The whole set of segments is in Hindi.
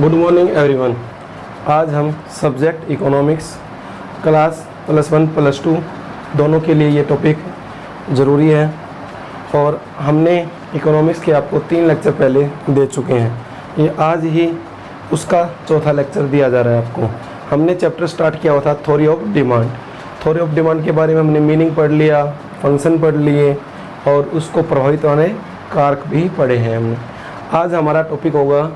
Good morning everyone. आज हम सब्जेक्ट इकोनॉमिक्स क्लास +1 +2 दोनों के लिए ये टॉपिक ज़रूरी है और हमने इकोनॉमिक्स के आपको 3 लेक्चर पहले दे चुके हैं। ये आज ही उसका चौथा लेक्चर दिया जा रहा है आपको। हमने चैप्टर स्टार्ट किया हुआ था theory of demand. Theory of demand के बारे में हमने मीनिंग पढ़ लिया, फंक्शन पढ़ लिए और उसको प्रभावित होने कारक भी पढ़े हैं हमने। आज हमारा टॉपिक होगा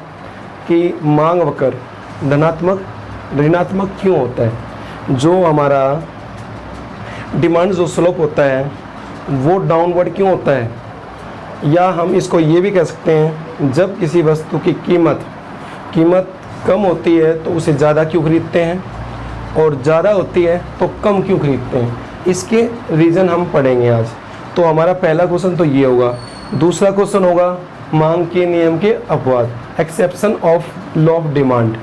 कि मांग वक्र धनात्मक ऋणात्मक क्यों होता है। जो हमारा डिमांड जो स्लोप होता है वो डाउनवर्ड क्यों होता है, या हम इसको ये भी कह सकते हैं जब किसी वस्तु की कीमत कम होती है तो उसे ज़्यादा क्यों खरीदते हैं और ज़्यादा होती है तो कम क्यों खरीदते हैं। इसके रीज़न हम पढ़ेंगे आज। तो हमारा पहला क्वेश्चन तो ये होगा। दूसरा क्वेश्चन होगा मांग के नियम के अपवाद, exception of law of demand.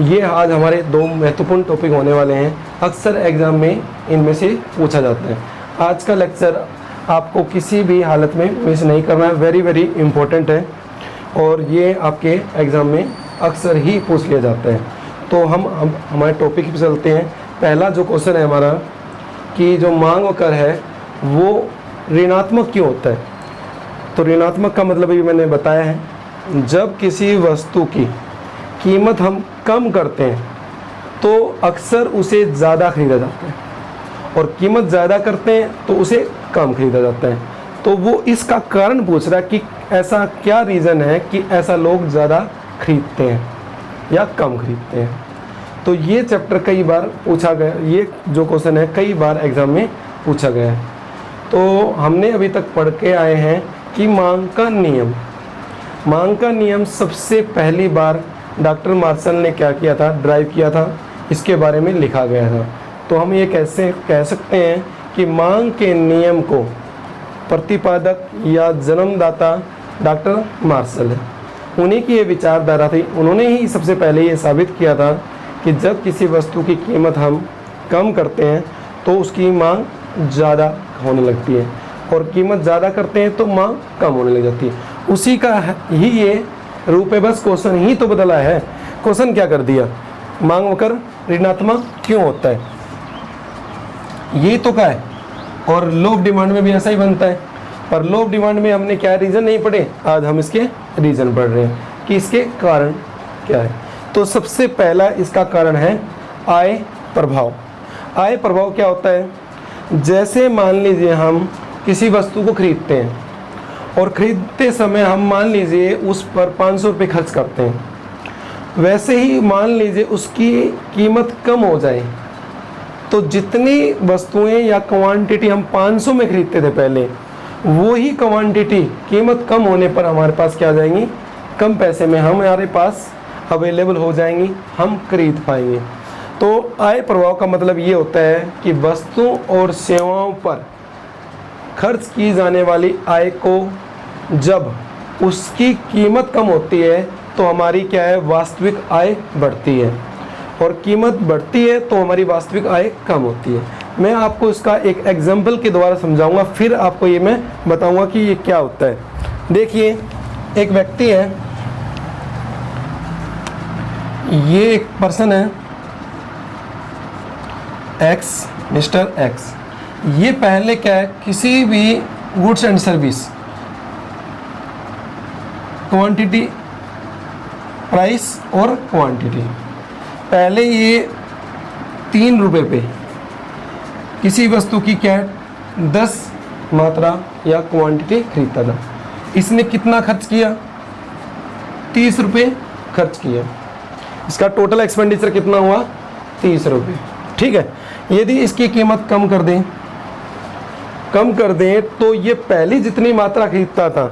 ये आज हमारे 2 महत्वपूर्ण टॉपिक होने वाले हैं। अक्सर एग्जाम में इनमें से पूछा जाता है। आज का लेक्चर आपको किसी भी हालत में मिस नहीं करना है, वेरी इम्पोर्टेंट है और ये आपके एग्ज़ाम में अक्सर ही पूछ लिया जाता है। तो हम अब हमारे टॉपिक पे चलते हैं। पहला जो क्वेश्चन है हमारा कि जो मांग वक्र है वो ऋणात्मक क्यों होता है। तो ऋणात्मक का मतलब ये मैंने बताया है, जब किसी वस्तु की कीमत हम कम करते हैं तो अक्सर उसे ज़्यादा खरीदा जाता है और कीमत ज़्यादा करते हैं तो उसे कम खरीदा जाता है। तो वो इसका कारण पूछ रहा है कि ऐसा क्या रीज़न है कि ऐसा लोग ज़्यादा खरीदते हैं या कम खरीदते हैं। तो ये चैप्टर कई बार पूछा गया, ये जो क्वेश्चन है कई बार एग्ज़ाम में पूछा गया है। तो हमने अभी तक पढ़ के आए हैं कि मांग का नियम सबसे पहली बार डॉक्टर मार्शल ने क्या किया था, ड्राइव किया था, इसके बारे में लिखा गया था। तो हम ये कैसे कह सकते हैं कि मांग के नियम को प्रतिपादक या जन्मदाता डॉक्टर मार्शल है। उन्हीं की ये विचारधारा थी। उन्होंने ही सबसे पहले ये साबित किया था कि जब किसी वस्तु की कीमत हम कम करते हैं तो उसकी मांग ज़्यादा होने लगती है और कीमत ज़्यादा करते हैं तो मांग कम होने लग जाती है। उसी का ही ये रूप है, बस क्वेश्चन ही तो बदला है। क्वेश्चन क्या कर दिया, मांग वक्र ऋणात्मक क्यों होता है, ये तो क्या है। और लो ऑफ डिमांड में भी ऐसा ही बनता है, पर लो ऑफ डिमांड में हमने क्या रीज़न नहीं पढ़े। आज हम इसके रीज़न पढ़ रहे हैं कि इसके कारण क्या है। तो सबसे पहला इसका कारण है आय प्रभाव। आय प्रभाव क्या होता है, जैसे मान लीजिए हम किसी वस्तु को खरीदते हैं और ख़रीदते समय हम मान लीजिए उस पर 500 रुपये खर्च करते हैं, वैसे ही मान लीजिए उसकी कीमत कम हो जाए तो जितनी वस्तुएं या क्वांटिटी हम 500 में खरीदते थे पहले, वो ही क्वांटिटी कीमत कम होने पर हमारे पास क्या आ जाएंगी, कम पैसे में हमारे पास अवेलेबल हो जाएंगी, हम खरीद पाएंगे। तो आय प्रभाव का मतलब ये होता है कि वस्तुओं और सेवाओं पर खर्च की जाने वाली आय को जब उसकी कीमत कम होती है तो हमारी क्या है, वास्तविक आय बढ़ती है, और कीमत बढ़ती है तो हमारी वास्तविक आय कम होती है। मैं आपको इसका एक एग्जाम्पल के द्वारा समझाऊंगा, फिर आपको ये मैं बताऊंगा कि ये क्या होता है। देखिए, एक व्यक्ति है, ये एक पर्सन है एक्स, मिस्टर एक्स। ये पहले क्या है, किसी भी goods and service quantity, price और क्वांटिटी, पहले ये 3 रुपये पे किसी वस्तु की क्या 10 मात्रा या क्वांटिटी खरीदता था। इसने कितना खर्च किया, 30 रुपये खर्च किया। इसका टोटल एक्सपेंडिचर कितना हुआ, 30 रुपये। ठीक है। यदि इसकी कीमत कम कर दें तो ये पहली जितनी मात्रा खरीदता था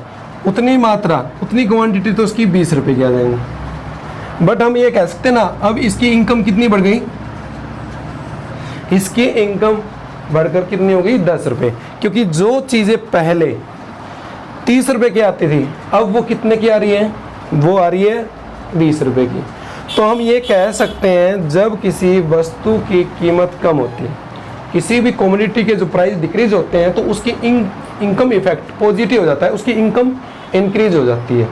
उतनी क्वांटिटी तो उसकी 20 रुपये की आ जाएंगी। बट हम ये कह सकते ना, अब इसकी इनकम कितनी बढ़ गई, इसकी इनकम बढ़कर कितनी हो गई, 10 रुपये। क्योंकि जो चीज़ें पहले 30 रुपये की आती थी अब वो कितने की आ रही है, वो आ रही है 20 रुपये की। तो हम ये कह सकते हैं जब किसी वस्तु की कीमत कम होती है, किसी भी कमोडिटी के जो प्राइस डिक्रीज होते हैं तो उसकी इनकम इफेक्ट पॉजिटिव हो जाता है, उसकी इनकम इंक्रीज हो जाती है।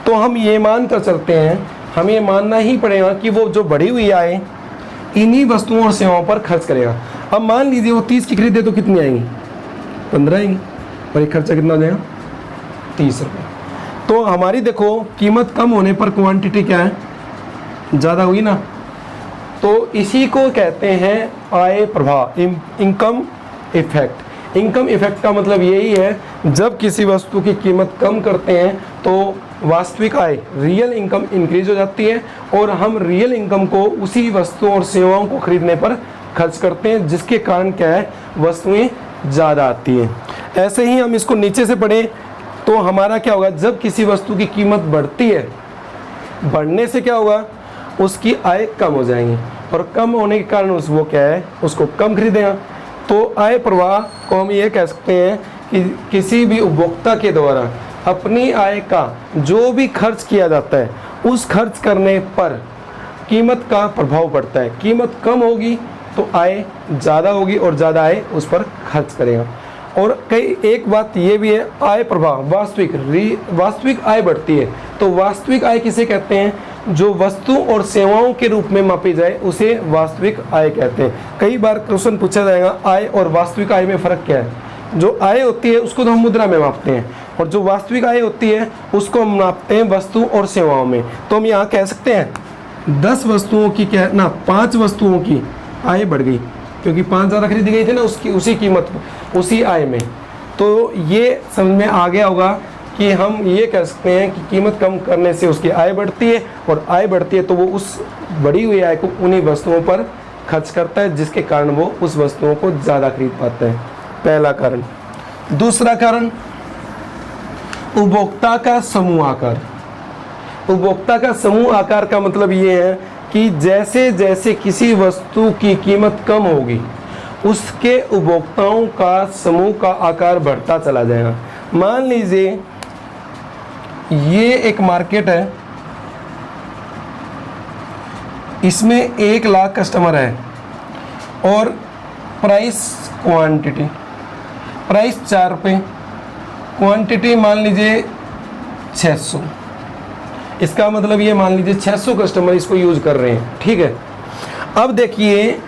तो हम ये मान कर चलते हैं हमें ये मानना ही पड़ेगा कि वो जो बढ़ी हुई आय इन्हीं वस्तुओं और सेवाओं पर खर्च करेगा। अब मान लीजिए वो 30 की खरीदे तो कितनी आएंगी, 15 आएंगी, और एक खर्चा कितना हो जाएगा, 30 रुपये। तो हमारी देखो कीमत कम होने पर क्वांटिटी क्या है, ज़्यादा हुई ना। तो इसी को कहते हैं आय प्रभाव, इनकम इफेक्ट। इनकम इफेक्ट का मतलब यही है जब किसी वस्तु की कीमत कम करते हैं तो वास्तविक आय रियल इनकम इंक्रीज हो जाती है और हम रियल इनकम को उसी वस्तुओं और सेवाओं को खरीदने पर खर्च करते हैं, जिसके कारण क्या है, वस्तुएं ज़्यादा आती हैं। ऐसे ही हम इसको नीचे से पढ़ें तो हमारा क्या होगा, जब किसी वस्तु की कीमत बढ़ती है, बढ़ने से क्या होगा, उसकी आय कम हो जाएंगी और कम होने के कारण वो क्या है, उसको कम खरीदेगा। तो आय प्रवाह को हम ये कह सकते हैं कि किसी भी उपभोक्ता के द्वारा अपनी आय का जो भी खर्च किया जाता है उस खर्च करने पर कीमत का प्रभाव पड़ता है। कीमत कम होगी तो आय ज़्यादा होगी और ज़्यादा आय उस पर खर्च करेगा। और कई एक बात ये भी है, आय प्रभाव वास्तविक आय बढ़ती है। तो वास्तविक आय किसे कहते हैं, जो वस्तु और सेवाओं के रूप में मापी जाए उसे वास्तविक आय कहते हैं। कई बार क्वेश्चन पूछा जाएगा आय और वास्तविक आय में फ़र्क क्या है। जो आय होती है उसको तो हम मुद्रा में मापते हैं और जो वास्तविक आय होती है उसको हम मापते हैं वस्तु और सेवाओं में। तो हम यहाँ कह सकते हैं 10 वस्तुओं की क्या ना 5 वस्तुओं की आय बढ़ गई क्योंकि 5 ज़्यादा खरीदी गई थी ना उसी कीमत उसी आय में। तो ये समझ में आ गया होगा कि हम ये कह सकते हैं कि कीमत कम करने से उसकी आय बढ़ती है और आय बढ़ती है तो वो उस बढ़ी हुई आय को उन्हीं वस्तुओं पर खर्च करता है, जिसके कारण वो उस वस्तुओं को ज़्यादा खरीद पाता है। पहला कारण। दूसरा कारण, उपभोक्ता का समूह आकार। उपभोक्ता का समूह आकार का मतलब ये है कि जैसे जैसे किसी वस्तु की कीमत कम होगी उसके उपभोक्ताओं का समूह का आकार बढ़ता चला जाएगा। मान लीजिए ये एक मार्केट है, इसमें 1 लाख कस्टमर है और प्राइस प्राइस 4 रुपये, क्वांटिटी मान लीजिए 600। इसका मतलब ये मान लीजिए 600 कस्टमर इसको यूज़ कर रहे हैं, ठीक है। अब देखिए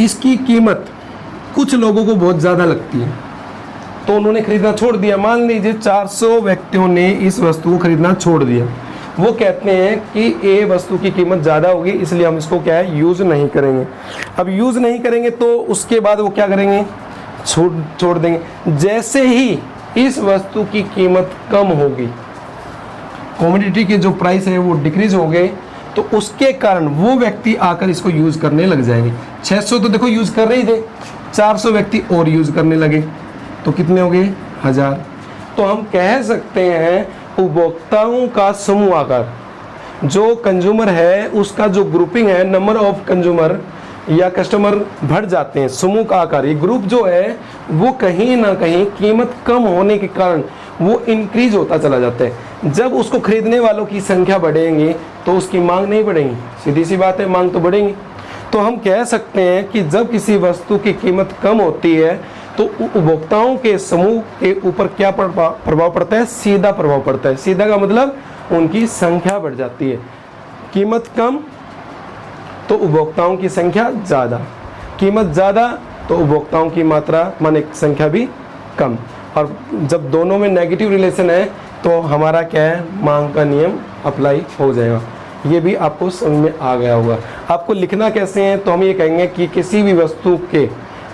इसकी कीमत कुछ लोगों को बहुत ज़्यादा लगती है तो उन्होंने खरीदना छोड़ दिया। मान लीजिए 400 व्यक्तियों ने इस वस्तु को खरीदना छोड़ दिया। वो कहते हैं कि ये वस्तु की कीमत ज़्यादा होगी इसलिए हम इसको क्या है यूज़ नहीं करेंगे। अब यूज़ नहीं करेंगे तो उसके बाद वो क्या करेंगे, छोड़ देंगे। जैसे ही इस वस्तु की कीमत कम होगी, कमोडिटी के जो प्राइस है वो डिक्रीज हो गए, तो उसके कारण वो व्यक्ति आकर इसको यूज़ करने लग जाएंगे। 600 तो देखो यूज़ कर रहे थे, 400 व्यक्ति और यूज़ करने लगे तो कितने हो गए, 1000। तो हम कह सकते हैं उपभोक्ताओं का समूह आकार, जो कंज्यूमर है उसका जो ग्रुपिंग है, नंबर ऑफ कंज्यूमर या कस्टमर बढ़ जाते हैं, समूह का आकार, ये ग्रुप जो है वो कहीं ना कहीं कीमत कम होने के कारण वो इंक्रीज होता चला जाता है। जब उसको खरीदने वालों की संख्या बढ़ेंगी तो उसकी मांग नहीं बढ़ेगी, सीधी सी बात है, मांग तो बढ़ेगी। तो हम कह सकते हैं कि जब किसी वस्तु की कीमत कम होती है तो उपभोक्ताओं के समूह के ऊपर क्या प्रभाव पड़ता है, सीधा प्रभाव पड़ता है। सीधा का मतलब उनकी संख्या बढ़ जाती है। कीमत कम तो उपभोक्ताओं की संख्या ज़्यादा, कीमत ज़्यादा तो उपभोक्ताओं की मात्रा माने संख्या भी कम। और जब दोनों में नेगेटिव रिलेशन है तो हमारा क्या है, मांग का नियम अप्लाई हो जाएगा। ये भी आपको समझ में आ गया होगा। आपको लिखना कैसे है, तो हम ये कहेंगे कि किसी भी वस्तु के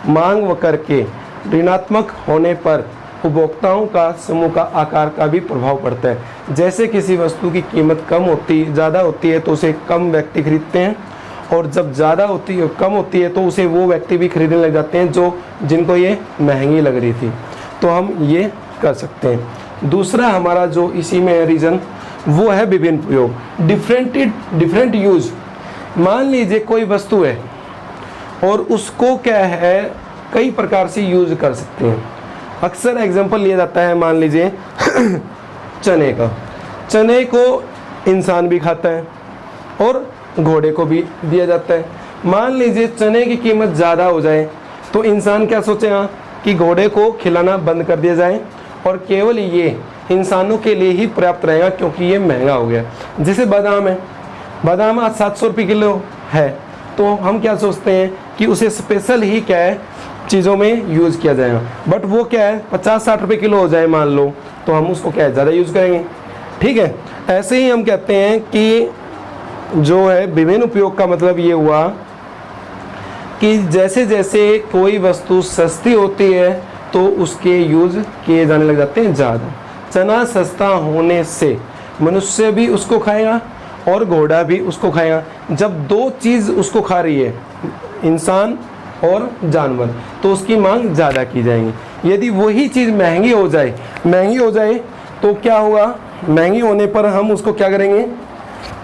मांग करके ऋणात्मक होने पर उपभोक्ताओं का समूह का आकार का भी प्रभाव पड़ता है। जैसे किसी वस्तु की कीमत ज़्यादा होती है तो उसे कम व्यक्ति खरीदते हैं, और जब कम होती है तो उसे वो व्यक्ति भी खरीदने लग जाते हैं जिनको ये महंगी लग रही थी। तो हम ये कर सकते हैं। दूसरा हमारा जो इसी में रीज़न वो है विभिन्न प्रयोग, डिफरेंट यूज। मान लीजिए कोई वस्तु है और उसको क्या है कई प्रकार से यूज कर सकते हैं। अक्सर एग्जांपल लिया जाता है, मान लीजिए चने का। चने को इंसान भी खाता है और घोड़े को भी दिया जाता है। मान लीजिए चने की कीमत ज़्यादा हो जाए तो इंसान क्या सोचेगा कि घोड़े को खिलाना बंद कर दिया जाए और केवल ये इंसानों के लिए ही पर्याप्त रहेगा क्योंकि ये महंगा हो गया। जैसे बादाम है, बादाम आज 700 रुपये किलो है, तो हम क्या सोचते हैं कि उसे स्पेशल ही क्या है चीज़ों में यूज़ किया जाएगा, बट वो क्या है 50-60 रुपये किलो हो जाए मान लो, तो हम उसको क्या है ज़्यादा यूज़ करेंगे। ठीक है, ऐसे ही हम कहते हैं कि जो है विभिन्न उपयोग का मतलब ये हुआ कि जैसे जैसे कोई वस्तु सस्ती होती है तो उसके यूज़ किए जाने लग जाते हैं ज़्यादा। चना सस्ता होने से मनुष्य भी उसको खाएगा और घोड़ा भी उसको खाएगा। जब दो चीज़ उसको खा रही है, इंसान और जानवर, तो उसकी मांग ज़्यादा की जाएगी। यदि वही चीज़ महंगी हो जाए तो क्या होगा, महंगी होने पर हम उसको क्या करेंगे,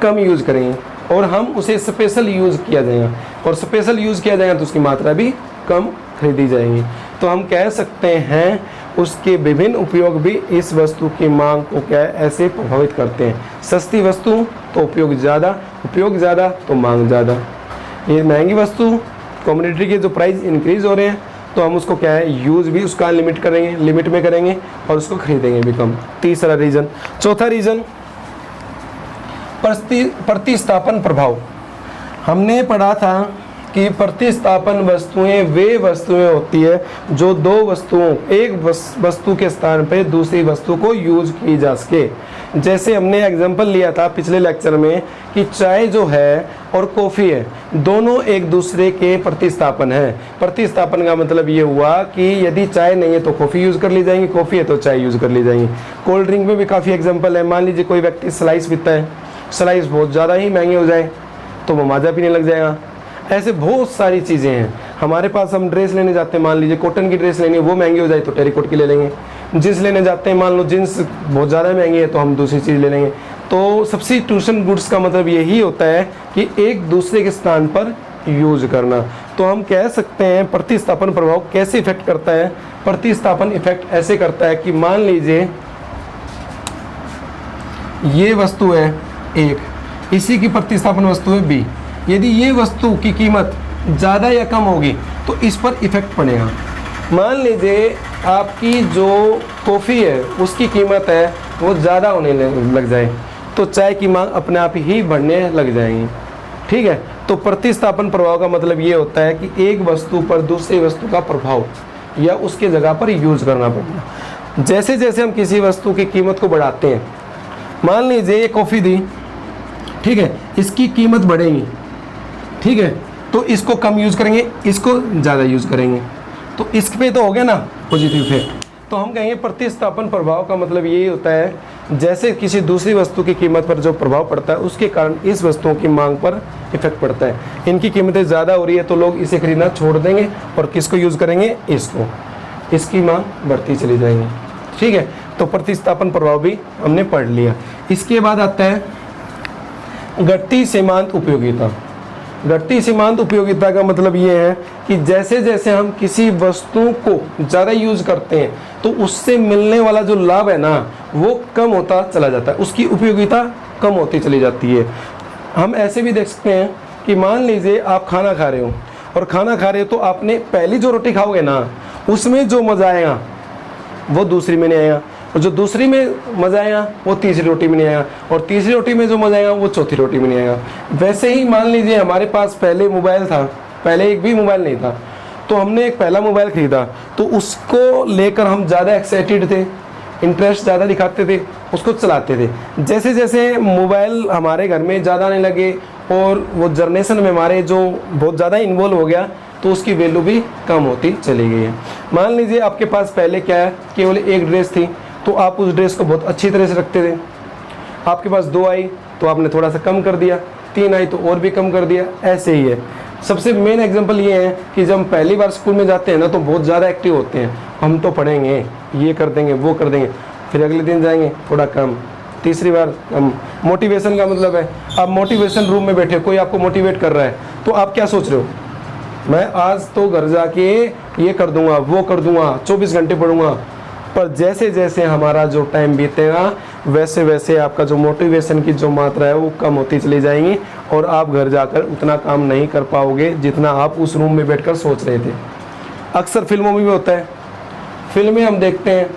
कम यूज़ करेंगे और हम उसे स्पेशल यूज़ किया जाएगा, और स्पेशल यूज़ किया जाएगा तो उसकी मात्रा भी कम खरीदी जाएगी। तो हम कह सकते हैं उसके विभिन्न उपयोग भी इस वस्तु की मांग को क्या है ऐसे प्रभावित करते हैं। सस्ती वस्तु तो उपयोग ज़्यादा तो मांग ज़्यादा। ये महंगी वस्तु कम्युनिटी के जो प्राइस इंक्रीज हो रहे हैं तो हम उसको क्या है यूज़ भी उसका लिमिट में करेंगे और उसको खरीदेंगे भी कम। तीसरा रीज़न। चौथा रीज़न प्रतिस्थापन प्रभाव। हमने पढ़ा था कि प्रतिस्थापन वस्तुएं वे वस्तुएं होती है जो दो वस्तुओं एक वस्तु के स्थान पर दूसरी वस्तु को यूज़ की जा सके। जैसे हमने एग्जांपल लिया था पिछले लेक्चर में कि चाय जो है और कॉफ़ी है दोनों एक दूसरे के प्रतिस्थापन है। प्रतिस्थापन का मतलब ये हुआ कि यदि चाय नहीं है तो कॉफ़ी यूज़ कर ली जाएंगी, कॉफ़ी है तो चाय यूज़ कर ली जाएंगी। कोल्ड ड्रिंक में भी काफ़ी एग्जाम्पल है। मान लीजिए कोई व्यक्ति स्लाइस पीता है, स्लाइस बहुत ज़्यादा ही महंगी हो जाए तो वो माजा पीने लग जाएगा। ऐसे बहुत सारी चीज़ें हैं। हमारे पास हम ड्रेस लेने जाते हैं, मान लीजिए कॉटन की ड्रेस लेनी है, वो महंगी हो जाए तो टेरिकॉट की ले लेंगे। जींस लेने जाते हैं, मान लो जींस बहुत ज़्यादा महंगी है तो हम दूसरी चीज़ ले लेंगे। तो सब्स्टिट्यूशन गुड्स का मतलब यही होता है कि एक दूसरे के स्थान पर यूज करना। तो हम कह सकते हैं प्रतिस्थापन प्रभाव कैसे इफेक्ट करता है। प्रतिस्थापन इफेक्ट ऐसे करता है कि मान लीजिए ये वस्तु है एक, इसी की प्रतिस्थापन वस्तु है बी। यदि ये वस्तु की कीमत ज़्यादा या कम होगी तो इस पर इफेक्ट पड़ेगा। मान लीजिए आपकी जो कॉफ़ी है उसकी कीमत है वो ज़्यादा होने लग जाए तो चाय की मांग अपने आप ही बढ़ने लग जाएगी। ठीक है, तो प्रतिस्थापन प्रभाव का मतलब ये होता है कि एक वस्तु पर दूसरी वस्तु का प्रभाव या उसके जगह पर यूज करना पड़ेगा। जैसे जैसे हम किसी वस्तु की कीमत को बढ़ाते हैं, मान लीजिए ये कॉफ़ी दी, ठीक है, इसकी कीमत बढ़ेगी, ठीक है, तो इसको कम यूज़ करेंगे, इसको ज़्यादा यूज़ करेंगे, तो इस पे तो हो गया ना पॉजिटिव इफेक्ट। तो हम कहेंगे प्रतिस्थापन प्रभाव का मतलब यही होता है जैसे किसी दूसरी वस्तु की कीमत पर जो प्रभाव पड़ता है उसके कारण इस वस्तुओं की मांग पर इफेक्ट पड़ता है। इनकी कीमतें ज़्यादा हो रही है तो लोग इसे खरीदना छोड़ देंगे और किसको यूज़ करेंगे, इसको, इसकी मांग बढ़ती चली जाएगी। ठीक है, तो प्रतिस्थापन प्रभाव भी हमने पढ़ लिया। इसके बाद आता है घटती सीमांत उपयोगिता। घटती सीमांत उपयोगिता का मतलब ये है कि जैसे जैसे हम किसी वस्तु को ज़्यादा यूज़ करते हैं तो उससे मिलने वाला जो लाभ है ना वो कम होता चला जाता है, उसकी उपयोगिता कम होती चली जाती है। हम ऐसे भी देख सकते हैं कि मान लीजिए आप खाना खा रहे हो और खाना खा रहे हो तो आपने पहली जो रोटी खाओगे ना उसमें जो मज़ा आएगा वो दूसरी में नहीं आएगा, और जो दूसरी में मज़ा आएगा वो तीसरी रोटी में नहीं आएगा, और तीसरी रोटी में जो मज़ा आएगा वो चौथी रोटी में नहीं आएगा। वैसे ही मान लीजिए हमारे पास पहले मोबाइल था, पहले एक भी मोबाइल नहीं था, तो हमने एक पहला मोबाइल ख़रीदा तो उसको लेकर हम ज़्यादा एक्साइटेड थे, इंटरेस्ट ज़्यादा दिखाते थे, उसको चलाते थे। जैसे जैसे मोबाइल हमारे घर में ज़्यादा आने लगे और वो जनरेशन में हमारे जो बहुत ज़्यादा इन्वॉल्व हो गया तो उसकी वैल्यू भी कम होती चली गई है। मान लीजिए आपके पास पहले क्या है, केवल एक ड्रेस थी तो आप उस ड्रेस को बहुत अच्छी तरह से रखते थे। आपके पास 2 आई तो आपने थोड़ा सा कम कर दिया, 3 आई तो और भी कम कर दिया, ऐसे ही है। सबसे मेन एग्जांपल ये है कि जब हम पहली बार स्कूल में जाते हैं ना तो बहुत ज़्यादा एक्टिव होते हैं, हम तो पढ़ेंगे, ये कर देंगे, वो कर देंगे, फिर अगले दिन जाएंगे थोड़ा कम, तीसरी बार कम। मोटिवेशन का मतलब है आप मोटिवेशन रूम में बैठे, कोई आपको मोटिवेट कर रहा है तो आप क्या सोच रहे हो, मैं आज तो घर जाके ये कर दूंगा, वो कर दूंगा, 24 घंटे पढ़ूंगा। पर जैसे जैसे हमारा जो टाइम बीतेगा वैसे वैसे आपका जो मोटिवेशन की जो मात्रा है वो कम होती चली जाएगी और आप घर जाकर उतना काम नहीं कर पाओगे जितना आप उस रूम में बैठकर सोच रहे थे। अक्सर फिल्मों में भी होता है, फिल्में हम देखते हैं,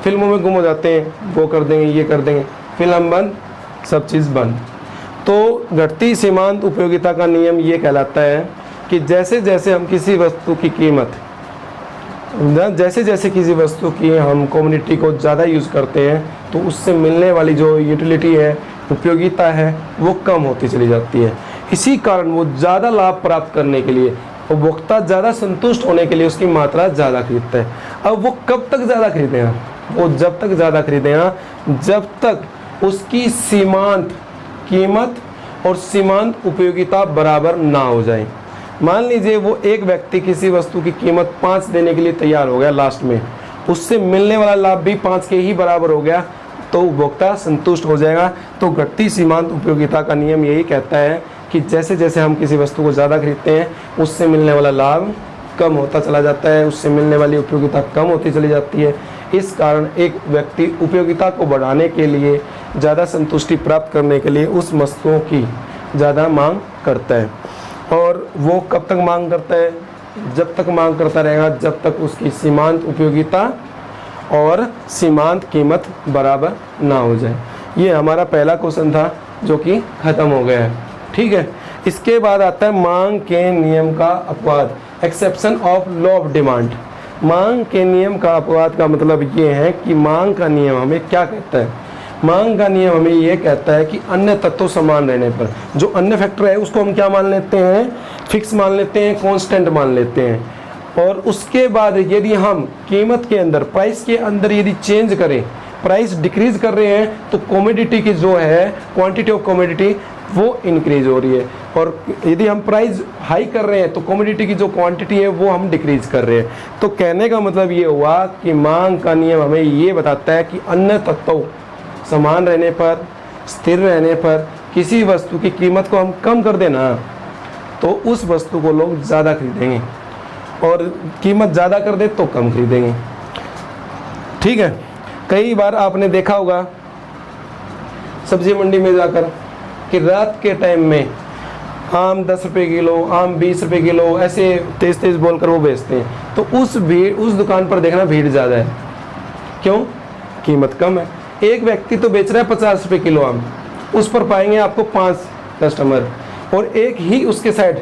फिल्मों में गुम हो जाते हैं, वो कर देंगे, ये कर देंगे, फिल्म बंद, सब चीज़ बंद। तो घटती सीमांत उपयोगिता का नियम ये कहलाता है कि जैसे जैसे हम किसी वस्तु की कीमत, जैसे जैसे किसी वस्तु की हम कम्युनिटी को ज़्यादा यूज़ करते हैं तो उससे मिलने वाली जो यूटिलिटी है, उपयोगिता है, वो कम होती चली जाती है। इसी कारण वो ज़्यादा लाभ प्राप्त करने के लिए, उपभोक्ता ज़्यादा संतुष्ट होने के लिए उसकी मात्रा ज़्यादा खरीदता है। अब वो कब तक ज़्यादा खरीदेगा? वो जब तक ज़्यादा खरीदेगा जब तक उसकी सीमांत कीमत और सीमांत उपयोगिता बराबर ना हो जाए। मान लीजिए वो एक व्यक्ति किसी वस्तु की कीमत 5 देने के लिए तैयार हो गया, लास्ट में उससे मिलने वाला लाभ भी 5 के ही बराबर हो गया, तो उपभोक्ता संतुष्ट हो जाएगा। तो घटती सीमांत उपयोगिता का नियम यही कहता है कि जैसे जैसे हम किसी वस्तु को ज़्यादा खरीदते हैं उससे मिलने वाला लाभ कम होता चला जाता है, उससे मिलने वाली उपयोगिता कम होती चली जाती है। इस कारण एक व्यक्ति उपयोगिता को बढ़ाने के लिए, ज़्यादा संतुष्टि प्राप्त करने के लिए उस वस्तुओं की ज़्यादा मांग करता है। और वो कब तक मांग करता है? जब तक मांग करता रहेगा जब तक उसकी सीमांत उपयोगिता और सीमांत कीमत बराबर ना हो जाए। ये हमारा पहला क्वेश्चन था जो कि ख़त्म हो गया है। ठीक है, इसके बाद आता है मांग के नियम का अपवाद, exception of law of demand. मांग के नियम का अपवाद का मतलब ये है कि मांग का नियम हमें क्या कहता है? मांग का नियम हमें ये कहता है कि अन्य तत्व समान रहने पर, जो अन्य फैक्टर है उसको हम क्या मान लेते हैं? फिक्स मान लेते हैं, कांस्टेंट मान लेते हैं। और उसके बाद यदि हम कीमत के अंदर, प्राइस के अंदर यदि चेंज करें, प्राइस डिक्रीज कर रहे हैं तो कमोडिटी की जो है क्वांटिटी ऑफ कमोडिटी वो इंक्रीज हो रही है, और यदि हम प्राइस हाई कर रहे हैं तो कमोडिटी की जो क्वांटिटी है वो हम डिक्रीज कर रहे हैं। तो कहने का मतलब ये हुआ कि मांग का नियम हमें ये बताता है कि अन्य तत्व समान रहने पर, स्थिर रहने पर किसी वस्तु की कीमत को हम कम कर देना तो उस वस्तु को लोग ज़्यादा खरीदेंगे, और कीमत ज़्यादा कर दे तो कम खरीदेंगे। ठीक है, कई बार आपने देखा होगा सब्जी मंडी में जाकर कि रात के टाइम में आम 10 रुपये किलो, आम 20 रुपये किलो, ऐसे तेज तेज बोलकर वो बेचते हैं। तो उस दुकान पर देखना भीड़ ज़्यादा है। क्यों? कीमत कम है। एक व्यक्ति तो बेच रहा है 50 रुपये किलो आम, उस पर पाएंगे आपको 5 कस्टमर, और एक ही उसके साइड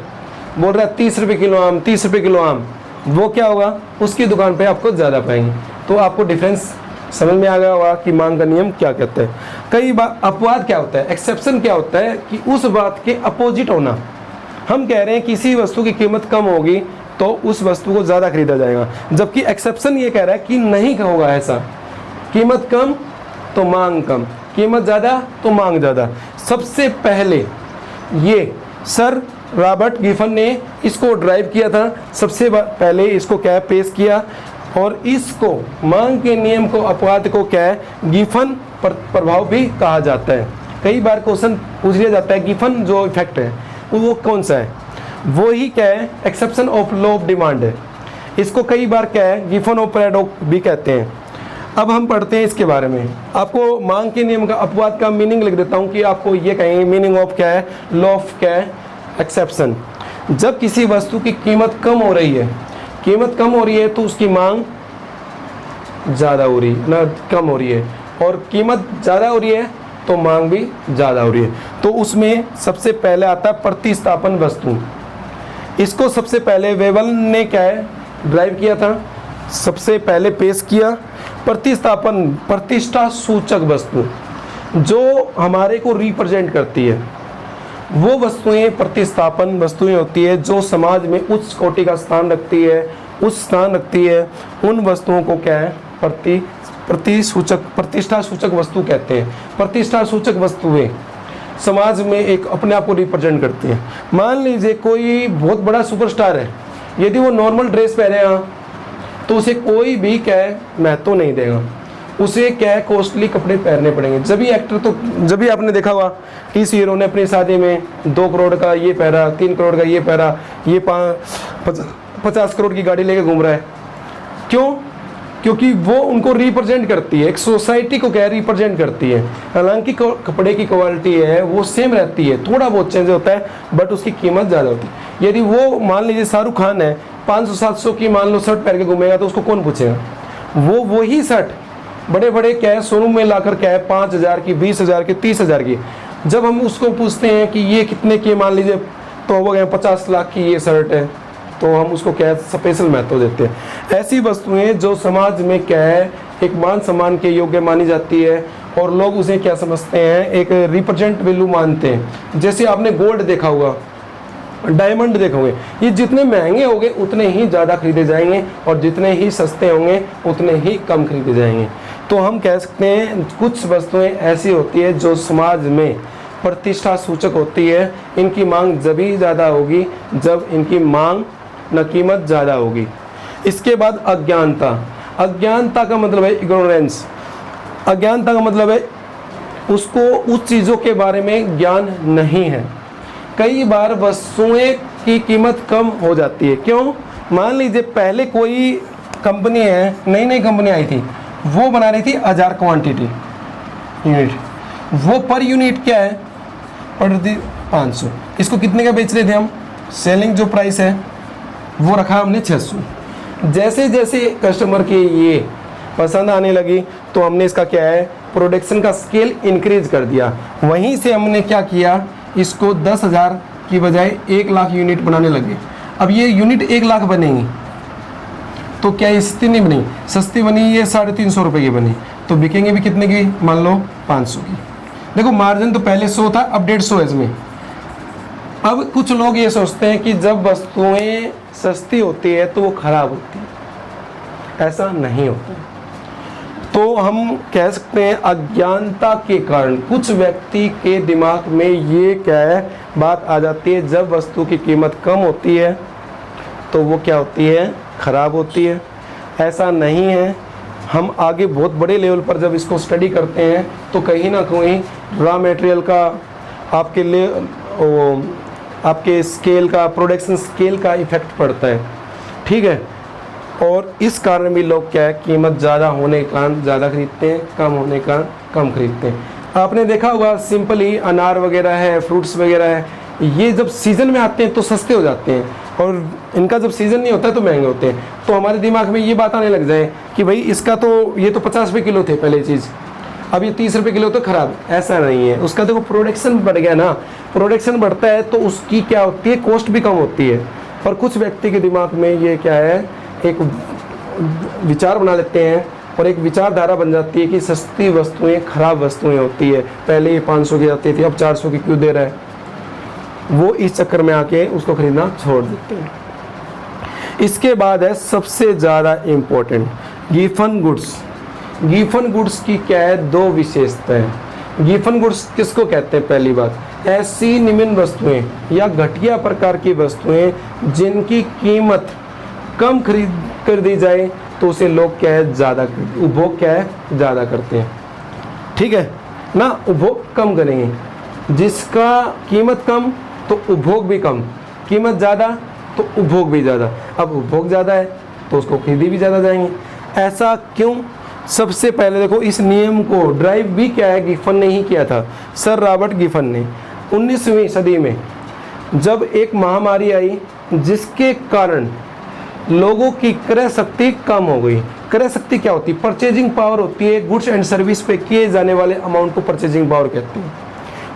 बोल रहा है 30 रुपये किलो आम, 30 रुपये किलो आम, वो क्या होगा? उसकी दुकान पे आपको ज़्यादा पाएंगे। तो आपको डिफरेंस समझ में आ गया होगा कि मांग का नियम क्या कहता है। कई बार अपवाद क्या होता है, एक्सेप्शन क्या होता है कि उस बात के अपोजिट होना। हम कह रहे हैं किसी वस्तु की कीमत कम होगी तो उस वस्तु को ज़्यादा खरीदा जाएगा, जबकि एक्सेप्शन ये कह रहा है कि नहीं होगा ऐसा, कीमत कम तो मांग कम, कीमत ज़्यादा तो मांग ज़्यादा। सबसे पहले ये सर रॉबर्ट गिफन ने इसको ड्राइव किया था, सबसे पहले इसको क्या पेश किया, और इसको मांग के नियम को, अपवाद को क्या है, गिफन प्रभाव भी कहा जाता है। कई बार क्वेश्चन पूछ लिया जाता है गिफन जो इफेक्ट है वो कौन सा है? वो ही क्या है? Exception of law of demand है। इसको कई बार क्या है, गिफन ऑफ पैराडॉक्स भी कहते हैं। अब हम पढ़ते हैं इसके बारे में। आपको मांग के नियम का, अपवाद का मीनिंग लिख देता हूँ कि आपको ये कहेंगे मीनिंग ऑफ क्या है, लॉ ऑफ क्या है, एक्सेप्शन। जब किसी वस्तु की कीमत कम हो रही है, कीमत कम हो रही है तो उसकी मांग ज़्यादा हो रही है ना, कम हो रही है, और कीमत ज़्यादा हो रही है तो मांग भी ज़्यादा हो रही है। तो उसमें सबसे पहले आता है प्रतिस्थापन वस्तु। इसको सबसे पहले वेबल ने क्या है, ड्राइव किया था, सबसे पहले पेश किया। प्रतिस्थापन, प्रतिष्ठा सूचक वस्तु जो हमारे को रिप्रेजेंट करती है, वो वस्तुएं प्रतिस्थापन वस्तुएं होती है जो समाज में उच्च कोटि का स्थान रखती है, उच्च स्थान रखती है। उन वस्तुओं को क्या है, प्रतिष्ठा सूचक वस्तु कहते हैं। प्रतिष्ठा सूचक वस्तुएं समाज में एक अपने आप को रिप्रेजेंट करती हैं। मान लीजिए कोई बहुत बड़ा सुपरस्टार है, यदि वो नॉर्मल ड्रेस पहनेगा तो उसे कोई भी क्या है महत्व नहीं देगा, उसे क्या है कॉस्टली कपड़े पहनने पड़ेंगे। जब भी एक्टर, तो जब भी आपने देखा हुआ इस हीरो ने अपनी शादी में 2 करोड़ का ये पहना, 3 करोड़ का ये पहना, ये 50 करोड़ की गाड़ी लेके घूम रहा है। क्यों? क्योंकि वो उनको रिप्रेजेंट करती है, एक सोसाइटी को क्या रिप्रेजेंट करती है। हालांकि कपड़े की क्वालिटी है वो सेम रहती है, थोड़ा बहुत चेंज होता है, बट उसकी कीमत ज़्यादा होती है। यदि वो मान लीजिए शाहरुख खान है, 500-700 की मान लो शर्ट पहन के घूमेगा तो उसको कौन पूछेगा? वो ही शर्ट बड़े बड़े क्या है शोरूम में लाकर क्या है 5,000 की, 20,000 की, 30,000 की, जब हम उसको पूछते हैं कि ये कितने की, मान लीजिए तो हो गए 50 लाख की ये शर्ट है, तो हम उसको क्या है स्पेशल महत्व देते हैं। ऐसी वस्तुएं जो समाज में क्या है एक मान सम्मान के योग्य मानी जाती है और लोग उसे क्या समझते हैं एक रिप्रेजेंट वैल्यू मानते हैं। जैसे आपने गोल्ड देखा होगा, डायमंड देखा होंगे, ये जितने महंगे होंगे उतने ही ज़्यादा खरीदे जाएंगे और जितने ही सस्ते होंगे उतने ही कम खरीदे जाएंगे। तो हम कह सकते हैं कुछ वस्तुएं ऐसी होती है जो समाज में प्रतिष्ठा सूचक होती है, इनकी मांग जभी ज़्यादा होगी जब इनकी मांग न कीमत ज़्यादा होगी। इसके बाद अज्ञानता। अज्ञानता का मतलब है इग्नोरेंस। अज्ञानता का मतलब है उसको उस चीज़ों के बारे में ज्ञान नहीं है। कई बार वस्तुएं की कीमत कम हो जाती है। क्यों? मान लीजिए पहले कोई कंपनी है, नई नई कंपनी आई थी, वो बना रही थी 1000 क्वांटिटी यूनिट, वो पर यूनिट क्या है पड़ रही थी 500। इसको कितने का बेच रहे थे हम? सेलिंग जो प्राइस है वो रखा हमने 600। जैसे जैसे कस्टमर की ये पसंद आने लगी तो हमने इसका क्या है प्रोडक्शन का स्केल इंक्रीज कर दिया। वहीं से हमने क्या किया, इसको 10,000 की बजाय 1 लाख यूनिट बनाने लगे। अब ये यूनिट 1 लाख बनेंगी तो क्या ये सस्ती नहीं बनी? सस्ती बनी, ये 350 रुपये की बनी, तो बिकेंगे भी कितने की? मान लो 500 की। देखो मार्जिन तो पहले 100 था, अब 150 है इसमें। अब कुछ लोग ये सोचते हैं कि जब वस्तुएं सस्ती होती है तो वो खराब होती है, ऐसा नहीं होता। तो हम कह सकते हैं अज्ञानता के कारण कुछ व्यक्ति के दिमाग में ये क्या है बात आ जाती है, जब वस्तु की कीमत कम होती है तो वो क्या होती है खराब होती है। ऐसा नहीं है। हम आगे बहुत बड़े लेवल पर जब इसको स्टडी करते हैं तो कहीं ना कहीं रॉ मटेरियल का आपके लिए आपके स्केल का, प्रोडक्शन स्केल का इफेक्ट पड़ता है, ठीक है। और इस कारण भी लोग क्या है कीमत ज़्यादा होने के कारण ज़्यादा खरीदते हैं, कम होने के कारण कम खरीदते हैं। आपने देखा होगा सिंपली अनार वगैरह है, फ्रूट्स वगैरह है, ये जब सीज़न में आते हैं तो सस्ते हो जाते हैं और इनका जब सीज़न नहीं होता है तो महंगे होते हैं। तो हमारे दिमाग में ये बात आने लग जाए कि भाई इसका तो ये तो 50 रुपये किलो थे पहले चीज़, अब ये 30 रुपये किलो तो खराब। ऐसा नहीं है, उसका देखो प्रोडक्शन बढ़ गया ना, प्रोडक्शन बढ़ता है तो उसकी क्या होती है कॉस्ट भी कम होती है। पर कुछ व्यक्ति के दिमाग में ये क्या है एक विचार बना लेते हैं और एक विचारधारा बन जाती है कि सस्ती वस्तुएं खराब वस्तुएं होती है। पहले ये 500 की आती थी, अब 400 की क्यों दे रहा है, वो इस चक्कर में आके उसको खरीदना छोड़ देते हैं। इसके बाद है सबसे ज़्यादा important Giffen goods. Giffen goods की क्या है दो विशेषताएं। गिफन गुड्स किसको कहते हैं? पहली बात, ऐसी निम्न वस्तुएं या घटिया प्रकार की वस्तुएं जिनकी कीमत कम खरीद कर दी जाए तो उसे लोग क्या है ज़्यादा उपभोग क्या है ज़्यादा करते हैं, ठीक है ना। उपभोग कम करेंगे, जिसका कीमत कम तो उपभोग भी कम, कीमत ज़्यादा तो उपभोग भी ज़्यादा। अब उपभोग ज़्यादा है तो उसको खरीदी भी ज़्यादा जाएंगे। ऐसा क्यों? सबसे पहले देखो इस नियम को ड्राइव भी क्या है गिफन ने ही किया था, सर रॉबर्ट गिफन ने 19वीं सदी में जब एक महामारी आई जिसके कारण लोगों की क्रय शक्ति कम हो गई। क्रय शक्ति क्या होती है? परचेजिंग पावर होती है, गुड्स एंड सर्विस पे किए जाने वाले अमाउंट को परचेजिंग पावर कहते हैं।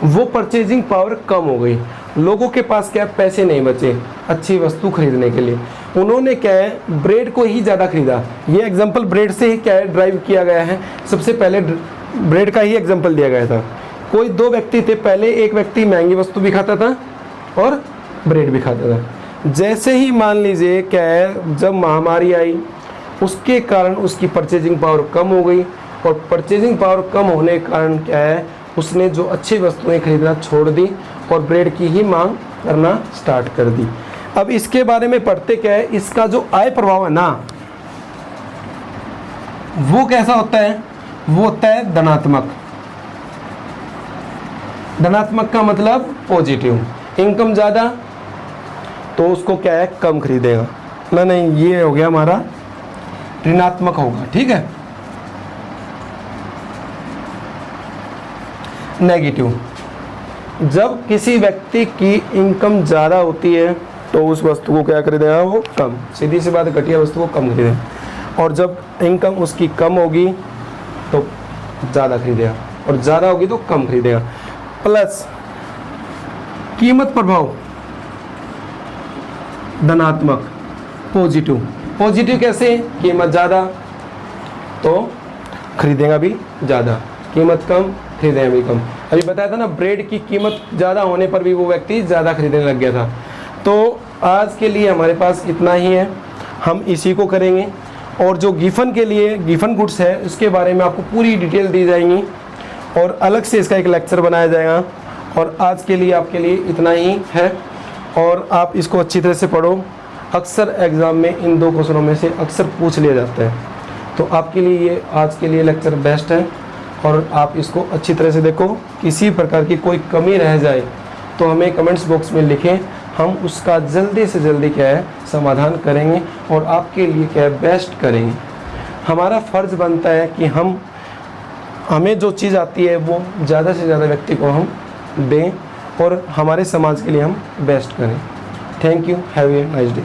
वो परचेजिंग पावर कम हो गई, लोगों के पास क्या पैसे नहीं बचे अच्छी वस्तु खरीदने के लिए। उन्होंने क्या है ब्रेड को ही ज़्यादा खरीदा। ये एग्जाम्पल ब्रेड से ही क्या है ड्राइव किया गया है, सबसे पहले ब्रेड का ही एग्जाम्पल दिया गया था। कोई दो व्यक्ति थे, पहले एक व्यक्ति महंगी वस्तु भी खाता था और ब्रेड भी खाता था। जैसे ही मान लीजिए क्या है जब महामारी आई उसके कारण उसकी परचेजिंग पावर कम हो गई और परचेजिंग पावर कम होने के कारण क्या है उसने जो अच्छी वस्तुएं खरीदना छोड़ दी और ब्रेड की ही मांग करना स्टार्ट कर दी। अब इसके बारे में पढ़ते क्या है, इसका जो आय प्रभाव है ना वो कैसा होता है? वो होता है धनात्मक। धनात्मक का मतलब पॉजिटिव। इनकम ज़्यादा तो उसको क्या है कम खरीदेगा ना, नहीं ये हो गया हमारा ऋणात्मक होगा, ठीक है। नेगेटिव, जब किसी व्यक्ति की इनकम ज़्यादा होती है तो उस वस्तु को क्या खरीदेगा वो कम, सीधी सी बात है घटिया वस्तु को कम खरीदेगा। और जब इनकम उसकी कम होगी तो ज़्यादा खरीदेगा और ज़्यादा होगी तो कम खरीदेगा। प्लस कीमत प्रभाव धनात्मक, पॉजिटिव। पॉजिटिव कैसे? कीमत ज़्यादा तो खरीदेगा भी ज़्यादा, कीमत कम खरीदेगा भी कम। अभी बताया था ना, ब्रेड की कीमत ज़्यादा होने पर भी वो व्यक्ति ज़्यादा खरीदने लग गया था। तो आज के लिए हमारे पास इतना ही है, हम इसी को करेंगे। और जो गिफन के लिए गिफन गुड्स है उसके बारे में आपको पूरी डिटेल दी जाएंगी और अलग से इसका एक लेक्चर बनाया जाएगा। और आज के लिए आपके लिए इतना ही है और आप इसको अच्छी तरह से पढ़ो। अक्सर एग्ज़ाम में इन 2 क्वेश्चनों में से अक्सर पूछ लिया जाता है, तो आपके लिए ये आज के लिए लेक्चर बेस्ट है और आप इसको अच्छी तरह से देखो। किसी प्रकार की कोई कमी रह जाए तो हमें कमेंट्स बॉक्स में लिखें, हम उसका जल्दी से जल्दी क्या है समाधान करेंगे और आपके लिए क्या है बेस्ट करेंगे। हमारा फ़र्ज़ बनता है कि हमें जो चीज़ आती है वो ज़्यादा से ज़्यादा व्यक्ति को हम दें और हमारे समाज के लिए हम बेस्ट करें। Thank you, have a nice day.